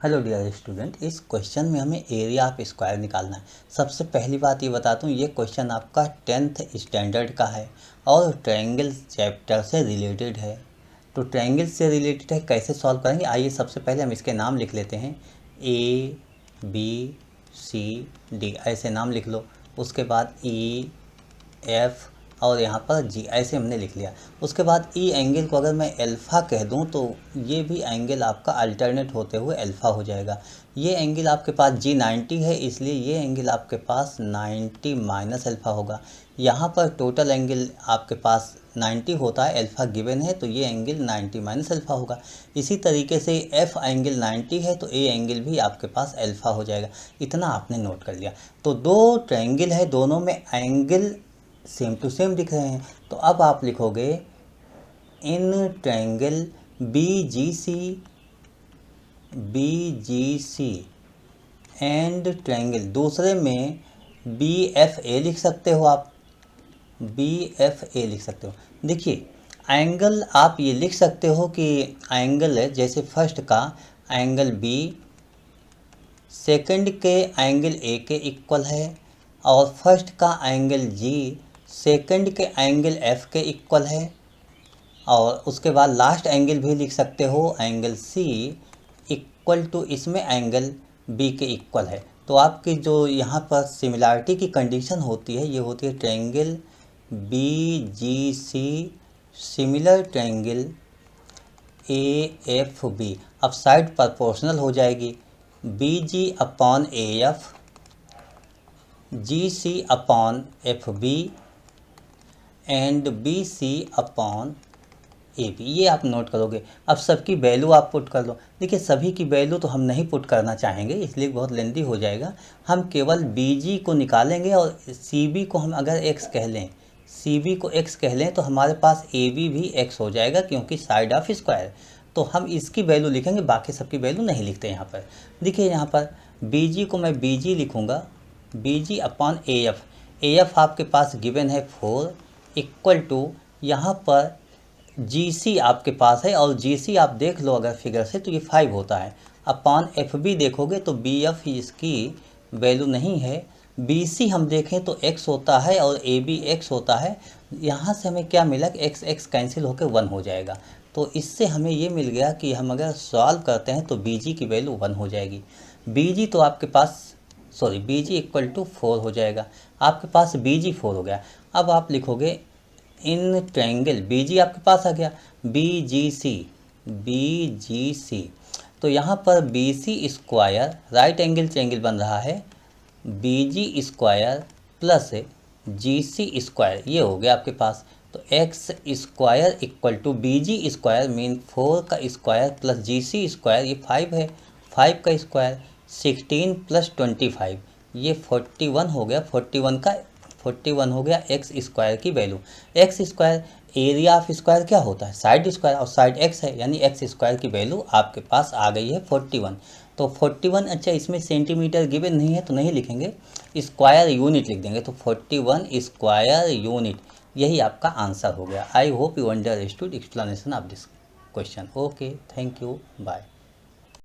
Hello dear student, इस question में हमें एरिया ऑफ स्क्वायर निकालना है। सबसे पहली बात ये बताता हूँ, ये क्वेश्चन आपका 10th स्टैंडर्ड का है और ट्रायंगल चैप्टर से रिलेटेड है। तो ट्रायंगल से रिलेटेड है, कैसे सॉल्व करेंगे आइए सबसे पहले हम इसके नाम लिख लेते हैं। ए बी सी डी ऐसे नाम लिख लो। उसके बाद ई एफ और यहाँ पर जी ऐसे हमने लिख लिया। उसके बाद ई एंगल को अगर मैं अल्फ़ा कह दूँ तो ये भी एंगल आपका अल्टरनेट होते हुए अल्फ़ा हो जाएगा। ये एंगल आपके पास जी 90 है, इसलिए ये एंगल आपके पास 90 माइनस अल्फ़ा होगा। यहाँ पर टोटल एंगल आपके पास 90 होता है, अल्फ़ा गिवन है तो ये एंगल 90 माइनस अल्फ़ा होगा। इसी तरीके से एफ एंगल 90 है तो ए एंगल भी आपके पास अल्फ़ा हो जाएगा। इतना आपने नोट कर लिया। तो दो ट्रायंगल है, दोनों में एंगल सेम टू सेम दिख रहे हैं। तो अब आप लिखोगे in triangle B G C and triangle, दूसरे में बी एफ ए लिख सकते हो आप, बी एफ ए लिख सकते हो। देखिए एंगल आप ये लिख सकते हो कि एंगल है, जैसे फर्स्ट का एंगल बी सेकंड के एंगल ए के इक्वल है और फर्स्ट का एंगल जी सेकंड के एंगल एफ के इक्वल है। और उसके बाद लास्ट एंगल भी लिख सकते हो, एंगल सी इक्वल टू इसमें एंगल बी के इक्वल है। तो आपकी जो यहाँ पर सिमिलरिटी की कंडीशन होती है, ये होती है triangle B G C similar triangle A F B. अब साइड प्रोपोर्शनल हो जाएगी, B G upon A F, G C upon F B and B C upon A B. ये आप नोट करोगे। अब सबकी वैल्यू आप पुट कर लो। देखिए सभी की वैल्यू तो हम नहीं पुट करना चाहेंगे, इसलिए बहुत लेंदी हो जाएगा। हम केवल बी जी को निकालेंगे और सी बी को हम अगर एक्स कह लें, सी बी को एक्स कह लें तो हमारे पास ए बी भी एक्स हो जाएगा, क्योंकि साइड ऑफ स्क्वायर। तो हम इसकी वैल्यू लिखेंगे, बाकी सबकी वैल्यू नहीं लिखते यहाँ पर। देखिए यहाँ पर बी जी को मैं बी जी लिखूँगा, B G upon A F. A F आपके पास गिवन है 4 इक्वल टू यहाँ पर जी सी आपके पास है, और जी सी आप देख लो अगर फिगर से तो ये 5 होता है। अपॉन एफ बी देखोगे तो बी एफ इसकी वैल्यू नहीं है। बी सी हम देखें तो एक्स होता है और ए बी एक्स होता है। यहाँ से हमें क्या मिला कि एक्स एक्स कैंसिल होकर 1 हो जाएगा। तो इससे हमें ये मिल गया कि हम अगर सॉल्व करते हैं तो बी जी की वैल्यू 1 हो जाएगी। बी जी तो आपके पास बी जी इक्वल टू 4 हो जाएगा। आपके पास बी जी 4 हो गया। अब आप लिखोगे इन ट्रायंगल बी जी आपके पास आ गया, बी जी सी। तो यहाँ पर B C square right angle triangle बन रहा है, B G square plus G C square, ये हो गया आपके पास। तो X square equal to B G square mean 4 का square plus G C square, ये 5 है, 5 का स्क्वायर 16 प्लस 25, ये 41 हो गया। 41 हो गया एक्स स्क्वायर की value. X square area of square क्या होता है, साइड स्क्वायर, और साइड एक्स है, यानी एक्स स्क्वायर की वैल्यू आपके पास आ गई है 41। तो 41, अच्छा इसमें सेंटीमीटर गिवन नहीं है तो नहीं लिखेंगे, स्क्वायर यूनिट लिख देंगे। तो 41 स्क्वायर यूनिट, यही आपका आंसर हो गया। I hope you understood explanation of this question. Okay, thank you, bye.